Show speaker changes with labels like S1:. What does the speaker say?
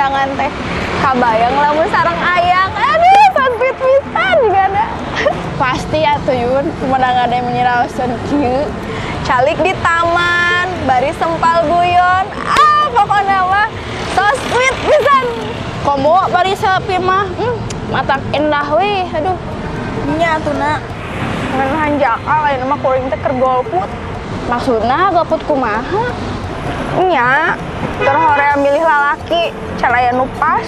S1: pemandangan teh. Kabayang lamun sareng ayang. Aduh, sweet pisan juga ada. Pasti atuh Yun, pemandangan yang menyiraosan kieu. Calik di taman, bari sempal guyon. Pokoknya mah so sweet pisan.
S2: Komo bari sepi mah. Matak indah weh. Aduh.
S1: Nya tuna. Ngan hanjaka lain mah kuring teh keur golput.
S2: Maksudna golput kumaha?
S1: Nya, terus horea milih lalaki, cara nu pas.